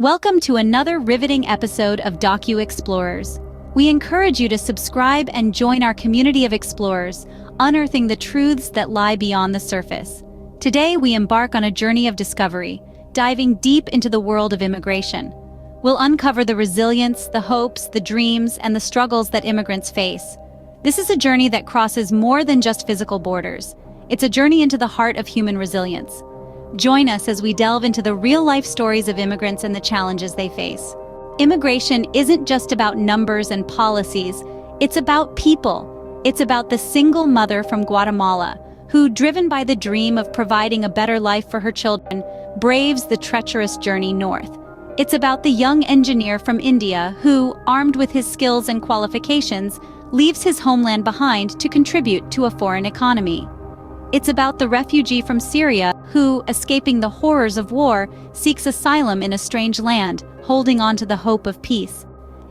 Welcome to another riveting episode of Docu Explorers. We encourage you to subscribe and join our community of explorers, unearthing the truths that lie beyond the surface. Today, we embark on a journey of discovery, diving deep into the world of immigration. We'll uncover the resilience, the hopes, the dreams, and the struggles that immigrants face. This is a journey that crosses more than just physical borders. It's a journey into the heart of human resilience. Join us as we delve into the real-life stories of immigrants and the challenges they face. Immigration isn't just about numbers and policies, it's about people. It's about the single mother from Guatemala who, driven by the dream of providing a better life for her children, braves the treacherous journey north. It's about the young engineer from India who, armed with his skills and qualifications, leaves his homeland behind to contribute to a foreign economy. It's about the refugee from Syria who, escaping the horrors of war, seeks asylum in a strange land, holding on to the hope of peace.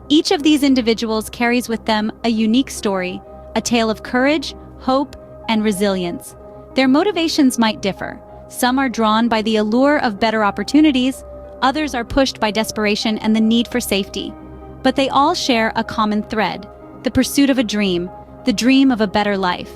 Each of these individuals carries with them a unique story, a tale of courage, hope, and resilience. Their motivations might differ. Some are drawn by the allure of better opportunities, others are pushed by desperation and the need for safety. But they all share a common thread, the pursuit of a dream, the dream of a better life.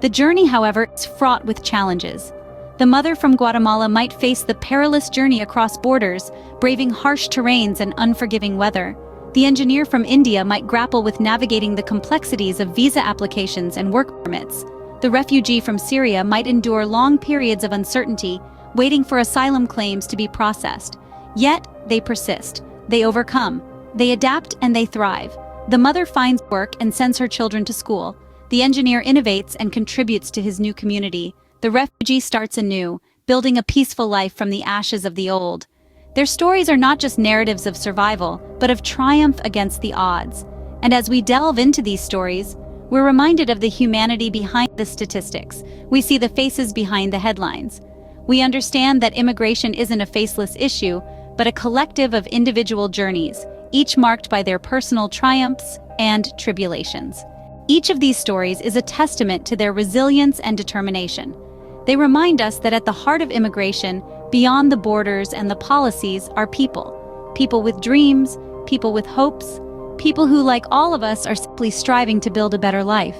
The journey, however, is fraught with challenges. The mother from Guatemala might face the perilous journey across borders, braving harsh terrains and unforgiving weather. The engineer from India might grapple with navigating the complexities of visa applications and work permits. The refugee from Syria might endure long periods of uncertainty, waiting for asylum claims to be processed. Yet, they persist. They overcome. They adapt and they thrive. The mother finds work and sends her children to school. The engineer innovates and contributes to his new community. The refugee starts anew, building a peaceful life from the ashes of the old. Their stories are not just narratives of survival, but of triumph against the odds. And as we delve into these stories, we're reminded of the humanity behind the statistics. We see the faces behind the headlines. We understand that immigration isn't a faceless issue, but a collective of individual journeys, each marked by their personal triumphs and tribulations. Each of these stories is a testament to their resilience and determination. They remind us that at the heart of immigration, beyond the borders and the policies, are people. People with dreams, people with hopes, people who, like all of us, are simply striving to build a better life.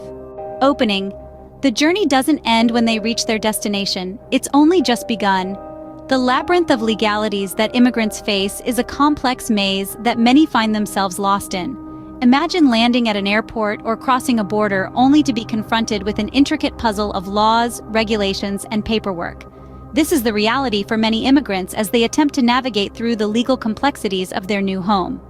Opening. The journey doesn't end when they reach their destination, it's only just begun. The labyrinth of legalities that immigrants face is a complex maze that many find themselves lost in. Imagine landing at an airport or crossing a border only to be confronted with an intricate puzzle of laws, regulations, and paperwork. This is the reality for many immigrants as they attempt to navigate through the legal complexities of their new home.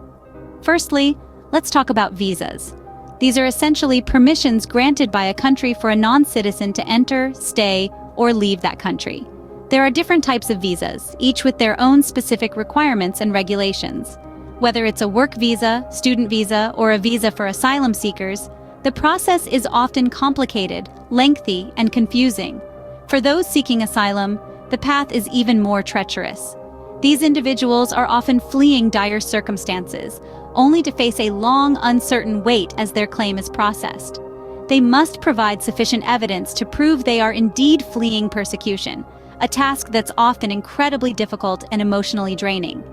Firstly, let's talk about visas. These are essentially permissions granted by a country for a non-citizen to enter, stay, or leave that country. There are different types of visas, each with their own specific requirements and regulations. Whether it's a work visa, student visa, or a visa for asylum seekers, the process is often complicated, lengthy, and confusing. For those seeking asylum, the path is even more treacherous. These individuals are often fleeing dire circumstances, only to face a long, uncertain wait as their claim is processed. They must provide sufficient evidence to prove they are indeed fleeing persecution, a task that's often incredibly difficult and emotionally draining.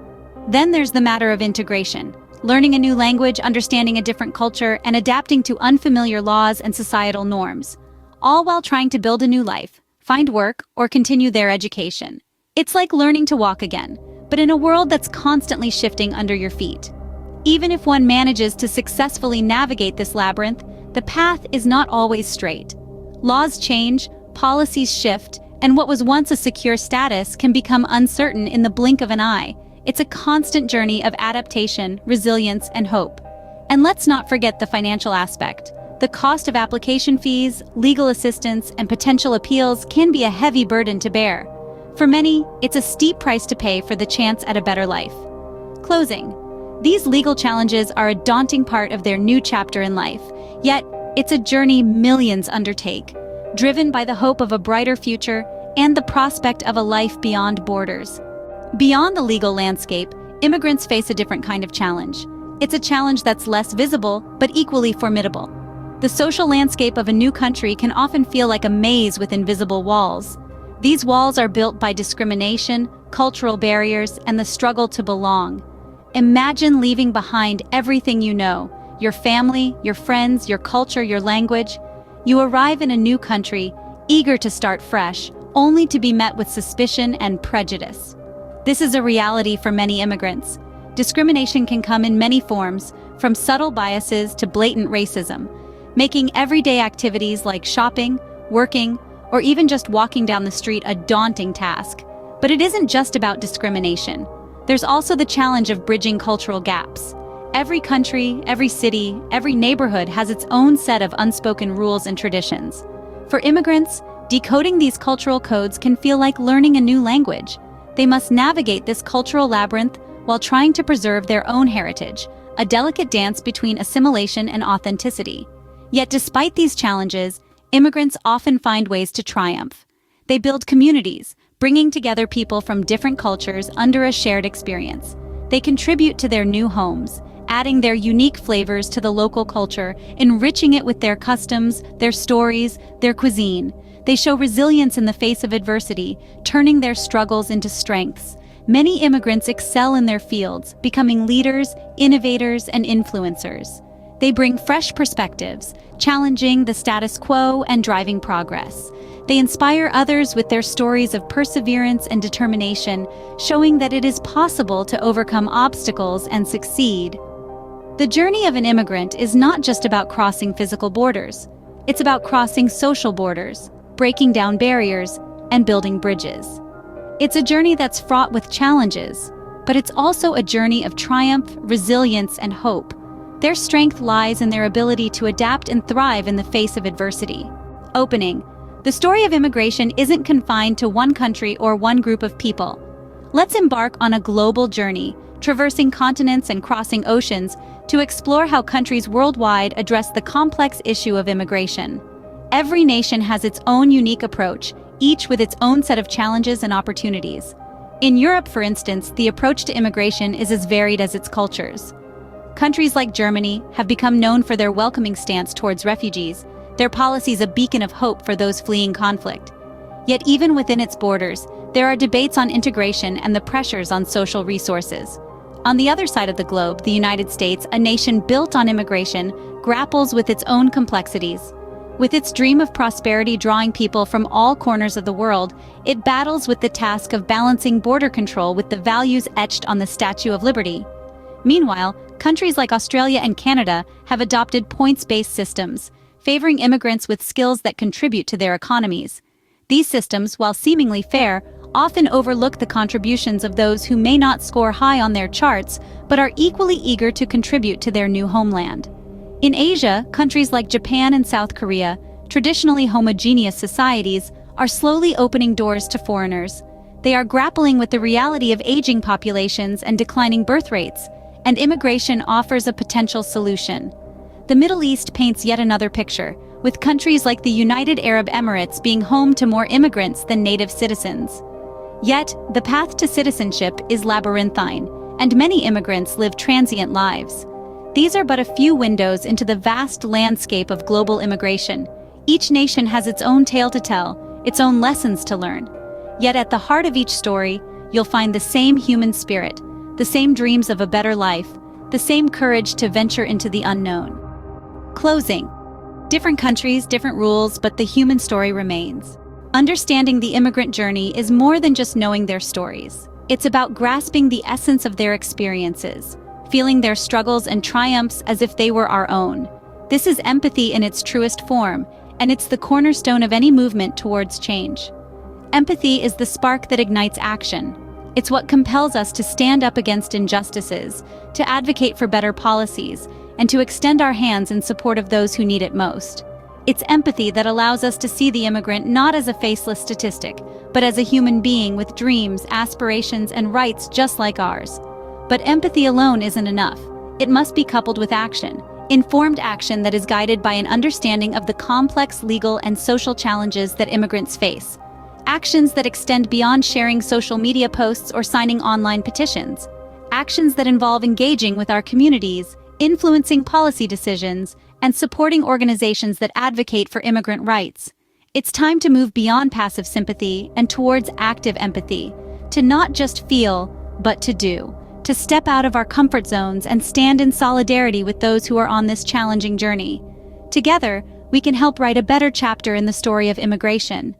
Then there's the matter of integration, learning a new language, understanding a different culture, and adapting to unfamiliar laws and societal norms, all while trying to build a new life, find work, or continue their education. It's like learning to walk again, but in a world that's constantly shifting under your feet. Even if one manages to successfully navigate this labyrinth, the path is not always straight. Laws change, policies shift, and what was once a secure status can become uncertain in the blink of an eye. It's a constant journey of adaptation, resilience, and hope. And let's not forget the financial aspect. The cost of application fees, legal assistance, and potential appeals can be a heavy burden to bear. For many, it's a steep price to pay for the chance at a better life. Closing. These legal challenges are a daunting part of their new chapter in life, yet it's a journey millions undertake, driven by the hope of a brighter future and the prospect of a life beyond borders. Beyond the legal landscape, immigrants face a different kind of challenge. It's a challenge that's less visible, but equally formidable. The social landscape of a new country can often feel like a maze with invisible walls. These walls are built by discrimination, cultural barriers, and the struggle to belong. Imagine leaving behind everything you know, your family, your friends, your culture, your language. You arrive in a new country, eager to start fresh, only to be met with suspicion and prejudice. This is a reality for many immigrants. Discrimination can come in many forms, from subtle biases to blatant racism, making everyday activities like shopping, working, or even just walking down the street a daunting task. But it isn't just about discrimination. There's also the challenge of bridging cultural gaps. Every country, every city, every neighborhood has its own set of unspoken rules and traditions. For immigrants, decoding these cultural codes can feel like learning a new language. They must navigate this cultural labyrinth while trying to preserve their own heritage, a delicate dance between assimilation and authenticity. Yet despite these challenges, immigrants often find ways to triumph. They build communities, bringing together people from different cultures under a shared experience. They contribute to their new homes, adding their unique flavors to the local culture, enriching it with their customs, their stories, their cuisine. They show resilience in the face of adversity, turning their struggles into strengths. Many immigrants excel in their fields, becoming leaders, innovators, and influencers. They bring fresh perspectives, challenging the status quo and driving progress. They inspire others with their stories of perseverance and determination, showing that it is possible to overcome obstacles and succeed. The journey of an immigrant is not just about crossing physical borders. It's about crossing social borders, breaking down barriers, and building bridges. It's a journey that's fraught with challenges, but it's also a journey of triumph, resilience, and hope. Their strength lies in their ability to adapt and thrive in the face of adversity. Opening. The story of immigration isn't confined to one country or one group of people. Let's embark on a global journey, traversing continents and crossing oceans to explore how countries worldwide address the complex issue of immigration. Every nation has its own unique approach, each with its own set of challenges and opportunities. In Europe, for instance, the approach to immigration is as varied as its cultures. Countries like Germany have become known for their welcoming stance towards refugees, their policies a beacon of hope for those fleeing conflict. Yet even within its borders, there are debates on integration and the pressures on social resources. On the other side of the globe, the United States, a nation built on immigration, grapples with its own complexities. With its dream of prosperity drawing people from all corners of the world, it battles with the task of balancing border control with the values etched on the Statue of Liberty. Meanwhile, countries like Australia and Canada have adopted points-based systems, favoring immigrants with skills that contribute to their economies. These systems, while seemingly fair, often overlook the contributions of those who may not score high on their charts, but are equally eager to contribute to their new homeland. In Asia, countries like Japan and South Korea, traditionally homogeneous societies, are slowly opening doors to foreigners. They are grappling with the reality of aging populations and declining birth rates, and immigration offers a potential solution. The Middle East paints yet another picture, with countries like the United Arab Emirates being home to more immigrants than native citizens. Yet, the path to citizenship is labyrinthine, and many immigrants live transient lives. These are but a few windows into the vast landscape of global immigration. Each nation has its own tale to tell, its own lessons to learn. Yet at the heart of each story, you'll find the same human spirit, the same dreams of a better life, the same courage to venture into the unknown. Closing. Different countries, different rules, but the human story remains. Understanding the immigrant journey is more than just knowing their stories. It's about grasping the essence of their experiences, feeling their struggles and triumphs as if they were our own. This is empathy in its truest form, and it's the cornerstone of any movement towards change. Empathy is the spark that ignites action. It's what compels us to stand up against injustices, to advocate for better policies, and to extend our hands in support of those who need it most. It's empathy that allows us to see the immigrant not as a faceless statistic, but as a human being with dreams, aspirations, and rights just like ours. But empathy alone isn't enough. It must be coupled with action, informed action that is guided by an understanding of the complex legal and social challenges that immigrants face. Actions that extend beyond sharing social media posts or signing online petitions. Actions that involve engaging with our communities, influencing policy decisions, and supporting organizations that advocate for immigrant rights. It's time to move beyond passive sympathy and towards active empathy, to not just feel, but to do, to step out of our comfort zones and stand in solidarity with those who are on this challenging journey. Together, we can help write a better chapter in the story of immigration.